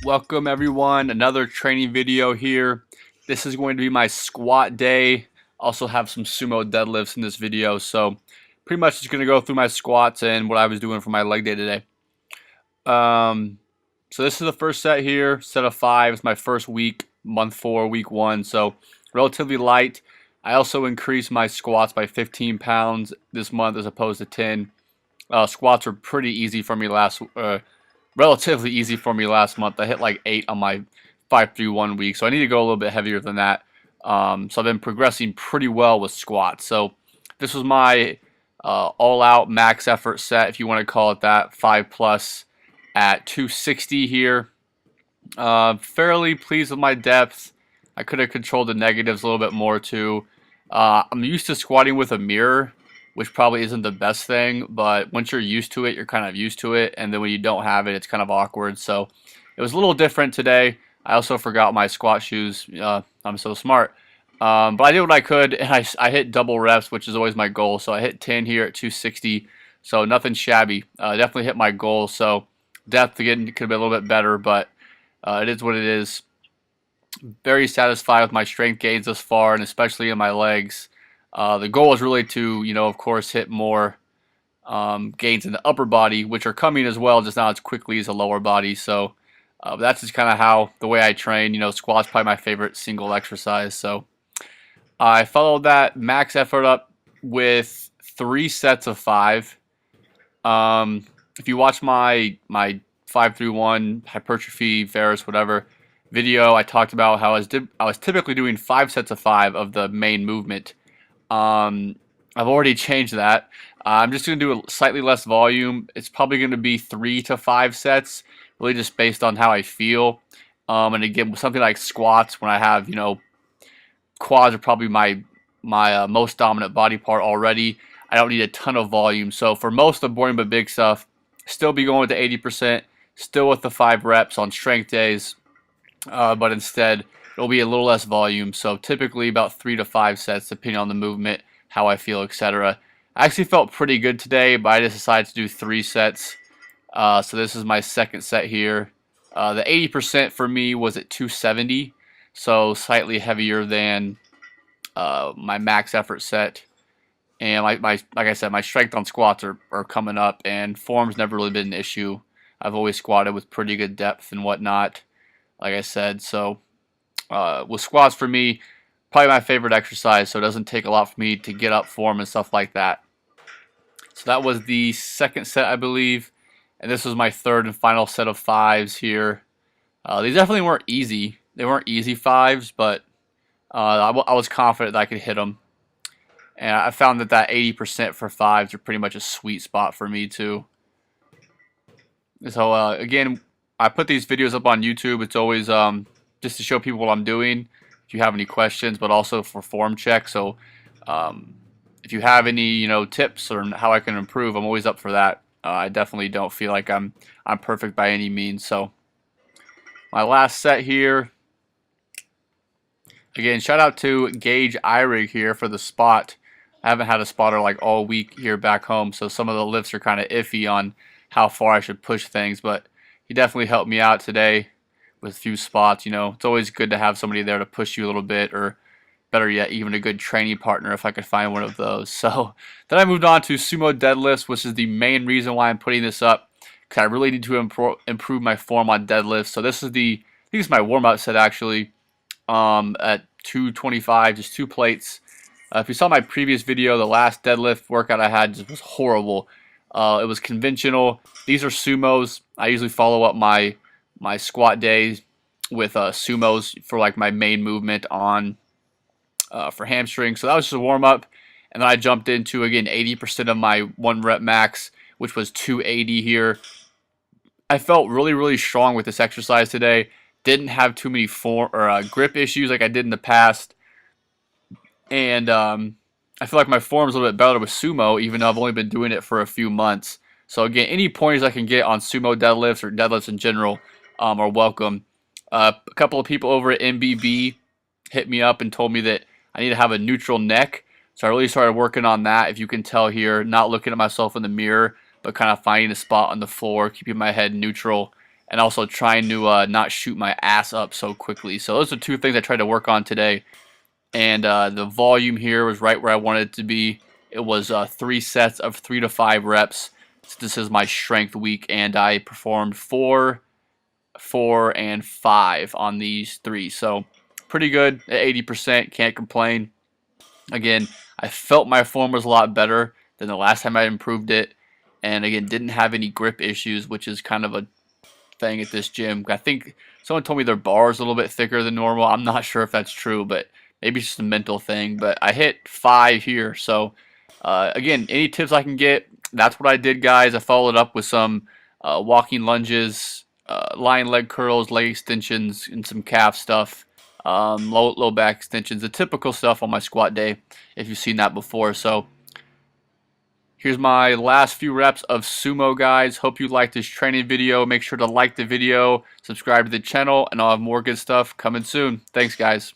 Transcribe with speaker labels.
Speaker 1: Welcome everyone, another training video here. This is going to be my squat day. Also have some sumo deadlifts in this video, so pretty much just going to go through my squats and what I was doing for my leg day today. So this is the first set here, set of 5. It's my first week, month 4, week 1, so relatively light. I also increased my squats by 15 pounds this month as opposed to 10. Squats were pretty easy for me relatively easy for me last month. I hit like 8 on my 5-3-1 week, so I need to go a little bit heavier than that. So I've been progressing pretty well with squats. So this was my all-out max effort set, if you want to call it that, 5 plus at 260 here. Fairly pleased with my depth. I could have controlled the negatives a little bit more too. I'm used to squatting with a mirror, which probably isn't the best thing, but once you're used to it, you're kind of used to it, and then when you don't have it, it's kind of awkward. So it was a little different today. I also forgot my squat shoes. I'm so smart. But I did what I could, and I hit double reps, which is always my goal. So I hit 10 here at 260, so nothing shabby. Definitely hit my goal, so depth again could have been a little bit better, but it is what it is. Very satisfied with my strength gains thus far, and especially in my legs. The goal is really to, of course, hit more gains in the upper body, which are coming as well, just not as quickly as the lower body. So that's just kind of how the way I train. Squats probably my favorite single exercise. So I followed that max effort up with 3 sets of 5. If you watch my 5-3-1 hypertrophy, Ferris, whatever video, I talked about how I was typically doing 5 sets of 5 of the main movement. I've already changed that. I'm just going to do a slightly less volume. It's probably going to be 3 to 5 sets, really just based on how I feel. And again, with something like squats, when I have, quads are probably my most dominant body part already. I don't need a ton of volume. So for most of the boring but big stuff, still be going with the 80%, still with the 5 reps on strength days, but instead it'll be a little less volume. So typically about 3 to 5 sets, depending on the movement, how I feel, etc. I actually felt pretty good today, but I just decided to do 3 sets. So this is my second set here. The 80% for me was at 270, so slightly heavier than my max effort set. And like I said, my strength on squats are coming up, and form's never really been an issue. I've always squatted with pretty good depth and whatnot, like I said. So with squats for me, probably my favorite exercise, so it doesn't take a lot for me to get up form and stuff like that. So that was the second set, I believe, and this was my third and final set of 5s here. These definitely weren't easy. They weren't easy 5s, but I was confident that I could hit them. And I found that 80% for 5s are pretty much a sweet spot for me too. So again, I put these videos up on YouTube. It's always just to show people what I'm doing, if you have any questions, but also for form check. So if you have any tips or how I can improve, I'm always up for that. I definitely don't feel like I'm perfect by any means. So my last set here. Again, shout out to Gage iRig here for the spot. I haven't had a spotter like all week here back home, so some of the lifts are kind of iffy on how far I should push things, but he definitely helped me out today with a few spots. It's always good to have somebody there to push you a little bit, or better yet, even a good training partner if I could find one of those. So then I moved on to Sumo Deadlifts, which is the main reason why I'm putting this up, because I really need to improve my form on deadlifts. So this is I think it's my warm-up set actually, at 225, just 2 plates. If you saw my previous video, the last deadlift workout I had just was horrible. It was conventional. These are sumos. I usually follow up my squat days with sumos for like my main movement on for hamstring. So that was just a warm up, and then I jumped into again 80% of my 1 rep max, which was 280 here. I felt really strong with this exercise today. Didn't have too many grip issues like I did in the past. And I feel like my form's a little bit better with sumo, even though I've only been doing it for a few months. So again, any pointers I can get on sumo deadlifts or deadlifts in general are welcome. A couple of people over at MBB hit me up and told me that I need to have a neutral neck. So I really started working on that. If you can tell here, not looking at myself in the mirror, but kind of finding a spot on the floor, keeping my head neutral, and also trying to not shoot my ass up so quickly. So those are two things I tried to work on today. And the volume here was right where I wanted it to be. It was 3 sets of 3 to 5 reps. So this is my strength week, and I performed 4, 4, and 5 on these 3. So pretty good at 80%. Can't complain. Again, I felt my form was a lot better than the last time I improved it. And again, didn't have any grip issues, which is kind of a thing at this gym. I think someone told me their bar is a little bit thicker than normal. I'm not sure if that's true, but maybe it's just a mental thing. But I hit 5 here. So again, any tips I can get, that's what I did, guys. I followed up with some walking lunges, lying leg curls, leg extensions, and some calf stuff. Low back extensions, the typical stuff on my squat day, if you've seen that before. So here's my last few reps of sumo, guys. Hope you liked this training video. Make sure to like the video, subscribe to the channel, and I'll have more good stuff coming soon. Thanks, guys.